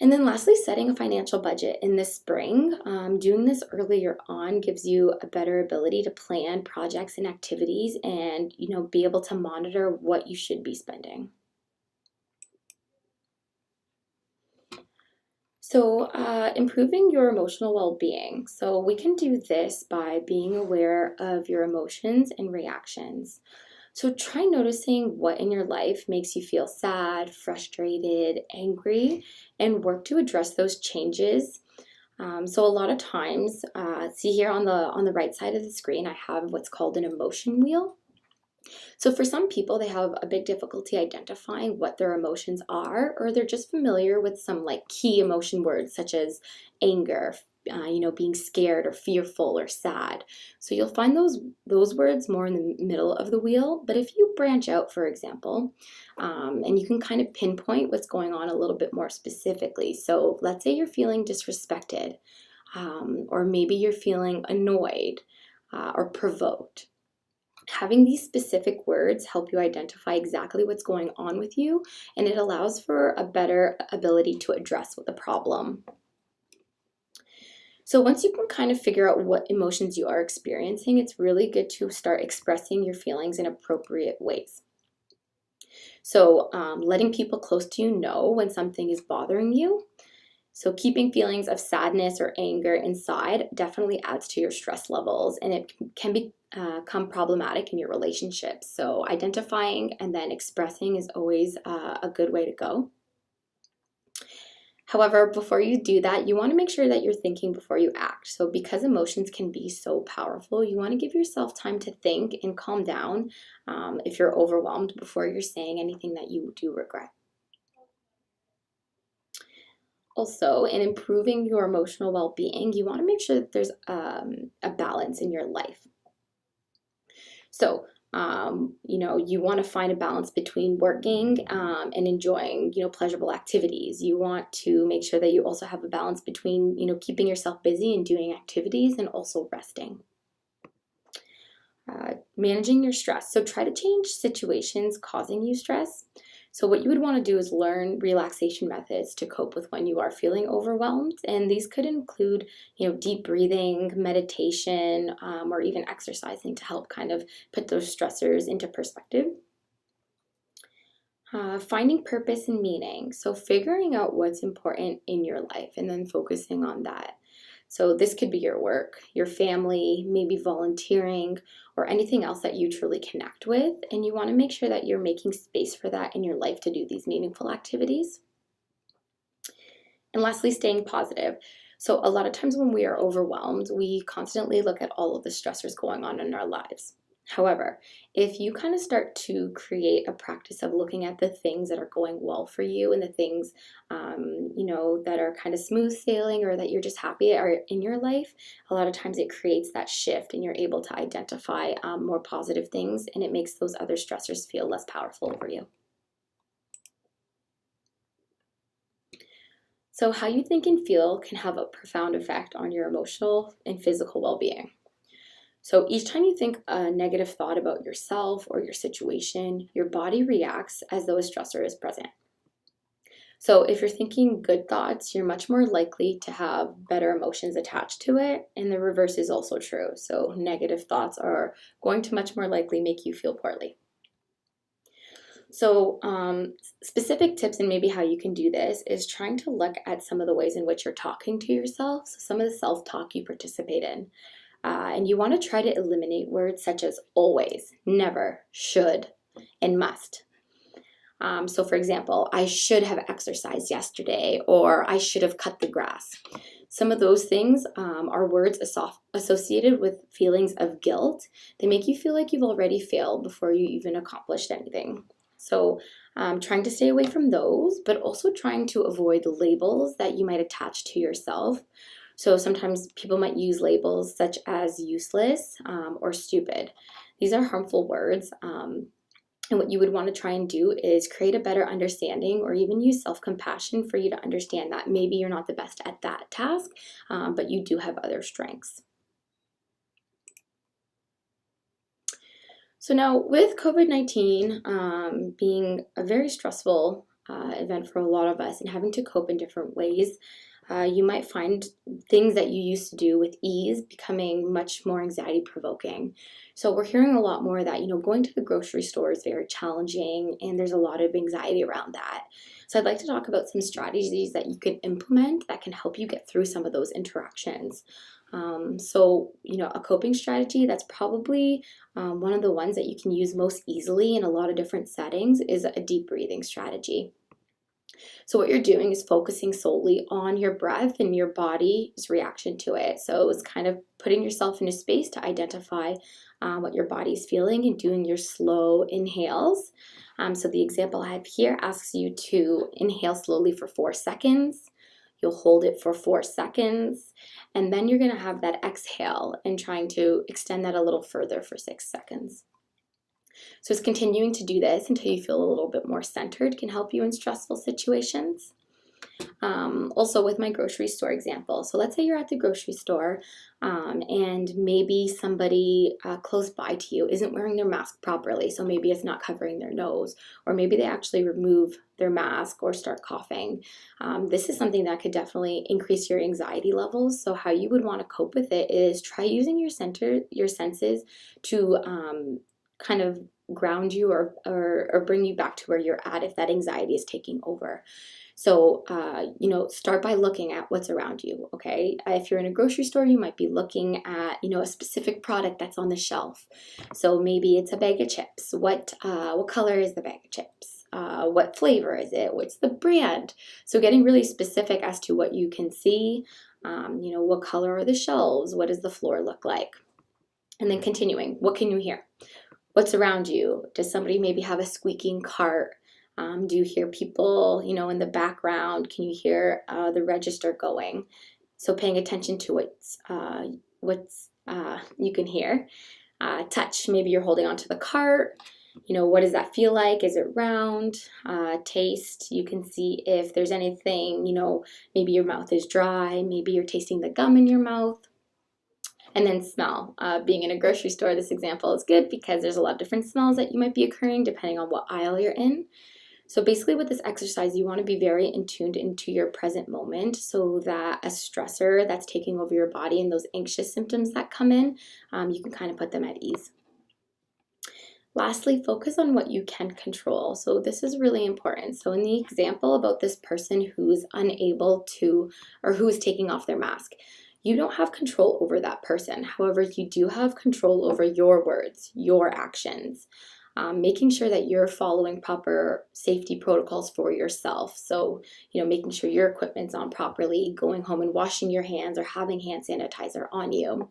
And then lastly, setting a financial budget in the spring. Doing this earlier on gives you a better ability to plan projects and activities and, be able to monitor what you should be spending. So improving your emotional well-being. So we can do this by being aware of your emotions and reactions. So try noticing what in your life makes you feel sad, frustrated, angry, and work to address those changes. So a lot of times, see here on the right side of the screen, I have what's called an emotion wheel. So for some people, they have a big difficulty identifying what their emotions are, or they're just familiar with some key emotion words such as anger, being scared or fearful or sad. So you'll find those words more in the middle of the wheel. But if you branch out, for example, and you can kind of pinpoint what's going on a little bit more specifically. So let's say you're feeling disrespected, or maybe you're feeling annoyed or provoked. Having these specific words help you identify exactly what's going on with you, and it allows for a better ability to address the problem. So once you can kind of figure out what emotions you are experiencing, it's really good to start expressing your feelings in appropriate ways. So letting people close to you know when something is bothering you. So keeping feelings of sadness or anger inside definitely adds to your stress levels, and it can become problematic in your relationships. So identifying and then expressing is always a good way to go. However, before you do that, you want to make sure that you're thinking before you act. So because emotions can be so powerful, you want to give yourself time to think and calm down if you're overwhelmed before you're saying anything that you do regret. Also, in improving your emotional well-being, you want to make sure that there's a balance in your life. So, you want to find a balance between working and enjoying, pleasurable activities. You want to make sure that you also have a balance between, keeping yourself busy and doing activities and also resting. Managing your stress. So try to change situations causing you stress. So what you would want to do is learn relaxation methods to cope with when you are feeling overwhelmed. And these could include, deep breathing, meditation, or even exercising to help kind of put those stressors into perspective. Finding purpose and meaning. So figuring out what's important in your life and then focusing on that. So this could be your work, your family, maybe volunteering, or anything else that you truly connect with. And you want to make sure that you're making space for that in your life to do these meaningful activities. And lastly, staying positive. So a lot of times when we are overwhelmed, we constantly look at all of the stressors going on in our lives. However, if you kind of start to create a practice of looking at the things that are going well for you and the things, that are kind of smooth sailing or that you're just happy are in your life, a lot of times it creates that shift and you're able to identify more positive things, and it makes those other stressors feel less powerful over you. So how you think and feel can have a profound effect on your emotional and physical well-being. So each time you think a negative thought about yourself or your situation, your body reacts as though a stressor is present. So if you're thinking good thoughts, you're much more likely to have better emotions attached to it, and the reverse is also true. So negative thoughts are going to much more likely make you feel poorly. So specific tips and maybe how you can do this is trying to look at some of the ways in which you're talking to yourself, so some of the self-talk you participate in. And you want to try to eliminate words such as always, never, should, and must. So for example, I should have exercised yesterday, or I should have cut the grass. Some of those things are words associated with feelings of guilt. They make you feel like you've already failed before you even accomplished anything. So trying to stay away from those, but also trying to avoid labels that you might attach to yourself. So sometimes people might use labels such as useless or stupid. These are harmful words. And what you would want to try and do is create a better understanding, or even use self-compassion for you to understand that maybe you're not the best at that task, but you do have other strengths. So now with COVID-19 being a very stressful event for a lot of us and having to cope in different ways, you might find things that you used to do with ease becoming much more anxiety provoking. So we're hearing a lot more that, going to the grocery store is very challenging and there's a lot of anxiety around that. So I'd like to talk about some strategies that you can implement that can help you get through some of those interactions. A coping strategy that's probably one of the ones that you can use most easily in a lot of different settings is a deep breathing strategy. So what you're doing is focusing solely on your breath and your body's reaction to it. So it's kind of putting yourself in a space to identify what your body's feeling and doing your slow inhales. So the example I have here asks you to inhale slowly for 4 seconds. You'll hold it for 4 seconds, and then you're going to have that exhale and trying to extend that a little further for 6 seconds. So it's continuing to do this until you feel a little bit more centered can help you in stressful situations. Also with my grocery store example, so let's say you're at the grocery store and maybe somebody close by to you isn't wearing their mask properly, so maybe it's not covering their nose, or maybe they actually remove their mask or start coughing. This is something that could definitely increase your anxiety levels. So how you would want to cope with it is try using your senses to kind of ground you or bring you back to where you're at if that anxiety is taking over. So, start by looking at what's around you, okay? If you're in a grocery store, you might be looking at, a specific product that's on the shelf. So maybe it's a bag of chips. What color is the bag of chips? What flavor is it? What's the brand? So getting really specific as to what you can see, what color are the shelves? What does the floor look like? And then continuing, what can you hear? What's around you? Does somebody maybe have a squeaking cart? Do you hear people, in the background? Can you hear the register going? So paying attention to what's you can hear. Touch, maybe you're holding onto the cart. What does that feel like? Is it round? Taste, you can see if there's anything, maybe your mouth is dry. Maybe you're tasting the gum in your mouth. And then smell. Being in a grocery store, this example is good because there's a lot of different smells that you might be occurring depending on what aisle you're in. So basically with this exercise, you want to be very in tuned into your present moment so that a stressor that's taking over your body and those anxious symptoms that come in, you can kind of put them at ease. Lastly, focus on what you can control. So this is really important. So in the example about this person who's unable to, or who is taking off their mask, you don't have control over that person. However, you do have control over your words, your actions, making sure that you're following proper safety protocols for yourself. So, making sure your equipment's on properly, going home and washing your hands or having hand sanitizer on you.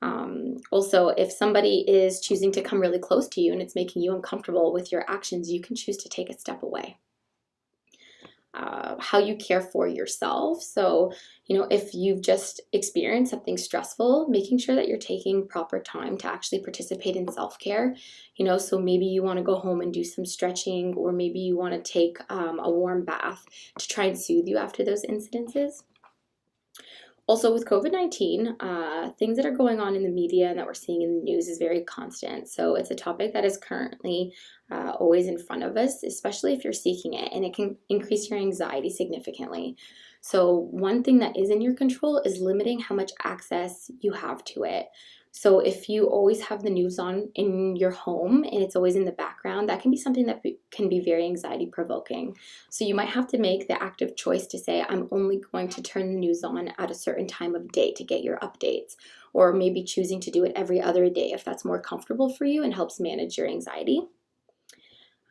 Also, if somebody is choosing to come really close to you and it's making you uncomfortable with your actions, you can choose to take a step away. How you care for yourself. So, if you've just experienced something stressful, making sure that you're taking proper time to actually participate in self-care. So maybe you want to go home and do some stretching, or maybe you want to take a warm bath to try and soothe you after those incidences. Also, with COVID-19, things that are going on in the media and that we're seeing in the news is very constant. So it's a topic that is currently always in front of us, especially if you're seeking it, and it can increase your anxiety significantly. So one thing that is in your control is limiting how much access you have to it. So if you always have the news on in your home and it's always in the background, that can be something that can be very anxiety provoking. So you might have to make the active choice to say, I'm only going to turn the news on at a certain time of day to get your updates, or maybe choosing to do it every other day if that's more comfortable for you and helps manage your anxiety.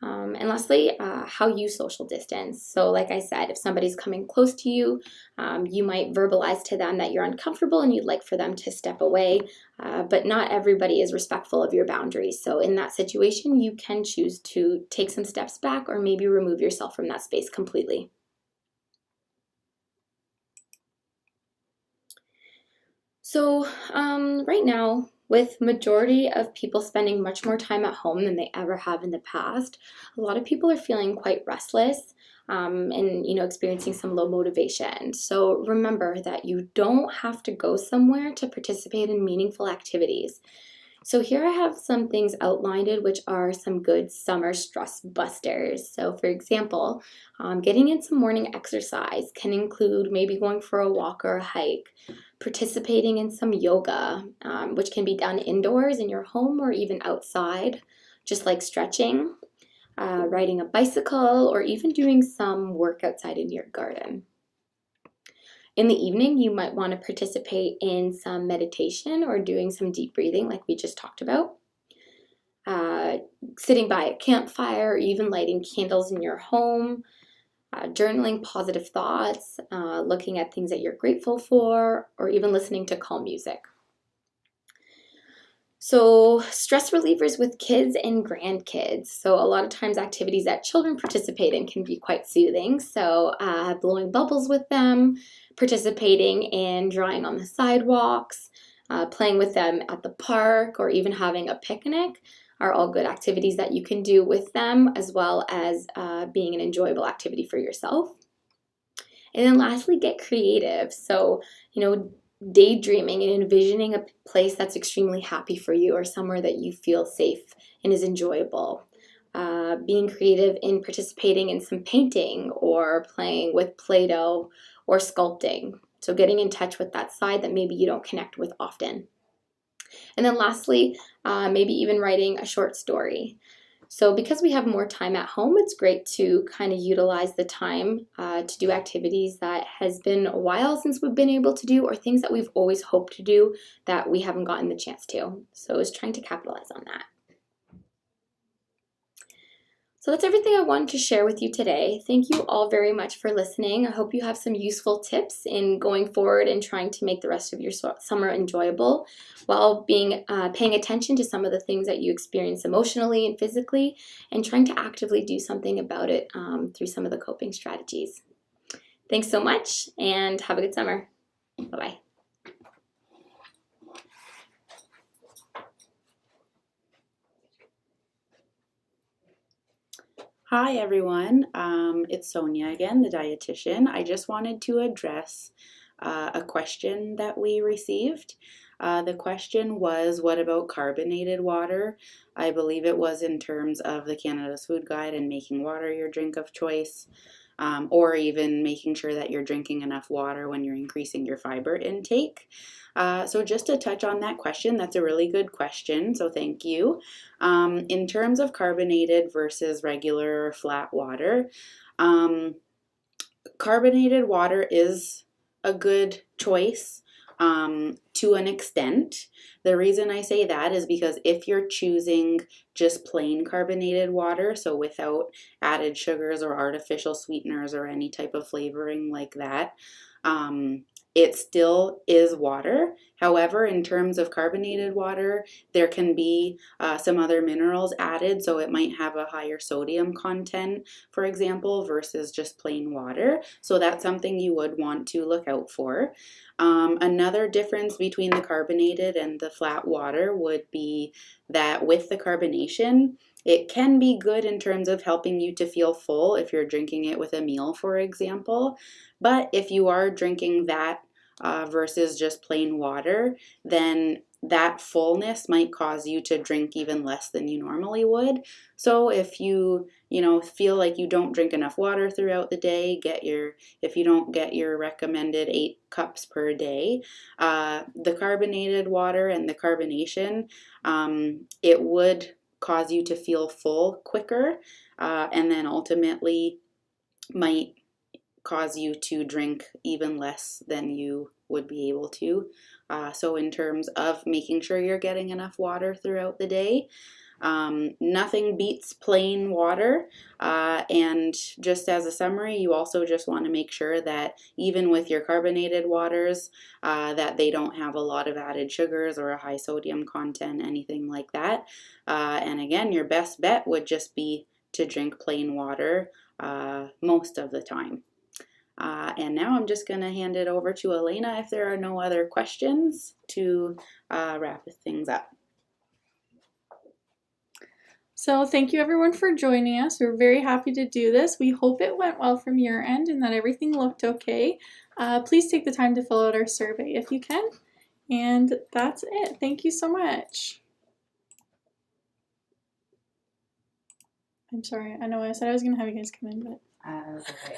And lastly, how you social distance. So like I said, if somebody's coming close to you, you might verbalize to them that you're uncomfortable and you'd like for them to step away, but not everybody is respectful of your boundaries. So in that situation, you can choose to take some steps back or maybe remove yourself from that space completely. So right now, with majority of people spending much more time at home than they ever have in the past, a lot of people are feeling quite restless and experiencing some low motivation. So remember that you don't have to go somewhere to participate in meaningful activities. So here I have some things outlined, which are some good summer stress busters. So for example, getting in some morning exercise can include maybe going for a walk or a hike, participating in some yoga, which can be done indoors in your home or even outside, just like stretching, riding a bicycle, or even doing some work outside in your garden. In the evening, you might want to participate in some meditation or doing some deep breathing like we just talked about. Sitting by a campfire or even lighting candles in your home, journaling positive thoughts, looking at things that you're grateful for, or even listening to calm music. So stress relievers with kids and grandkids. So a lot of times activities that children participate in can be quite soothing. So blowing bubbles with them, participating in drawing on the sidewalks, playing with them at the park, or even having a picnic are all good activities that you can do with them, as well as being an enjoyable activity for yourself. And then lastly, get creative. So, daydreaming and envisioning a place that's extremely happy for you, or somewhere that you feel safe and is enjoyable. Being creative in participating in some painting or playing with Play-Doh or sculpting. So getting in touch with that side that maybe you don't connect with often. And then lastly, maybe even writing a short story. So because we have more time at home, it's great to kind of utilize the time to do activities that has been a while since we've been able to do, or things that we've always hoped to do that we haven't gotten the chance to. So it's trying to capitalize on that. So that's everything I wanted to share with you today. Thank you all very much for listening. I hope you have some useful tips in going forward and trying to make the rest of your summer enjoyable, while paying attention to some of the things that you experience emotionally and physically, and trying to actively do something about it through some of the coping strategies. Thanks so much, and have a good summer. Bye-bye.
Hi everyone, it's Sonia again, the dietitian. I just wanted to address a question that we received. The question was, what about carbonated water? I believe it was in terms of the Canada's Food Guide and making water your drink of choice, or even making sure that you're drinking enough water when you're increasing your fiber intake. So just to touch on that question, that's a really good question, so thank you. In terms of carbonated versus regular or flat water, carbonated water is a good choice to an extent. The reason I say that is because if you're choosing just plain carbonated water, so without added sugars or artificial sweeteners or any type of flavoring like that, it still is water. However, in terms of carbonated water, there can be some other minerals added, so it might have a higher sodium content, for example, versus just plain water. So that's something you would want to look out for. Another difference between the carbonated and the flat water would be that with the carbonation, it can be good in terms of helping you to feel full if you're drinking it with a meal, for example. But if you are drinking that versus just plain water, then that fullness might cause you to drink even less than you normally would. So if you feel like you don't drink enough water throughout the day, if you don't get your recommended 8 cups per day, the carbonated water and the carbonation, it would cause you to feel full quicker, and then ultimately might cause you to drink even less than you would be able to. So in terms of making sure you're getting enough water throughout the day, nothing beats plain water. And just as a summary, you also just want to make sure that even with your carbonated waters, that they don't have a lot of added sugars or a high sodium content, anything like that. And again, your best bet would just be to drink plain water most of the time. And now I'm just going to hand it over to Elena if there are no other questions to wrap things up.
So thank you everyone for joining us. We're very happy to do this. We hope it went well from your end and that everything looked okay. Please take the time to fill out our survey if you can. And that's it. Thank you so much. I'm sorry, I know I said I was going to have you guys come in, but...
Okay.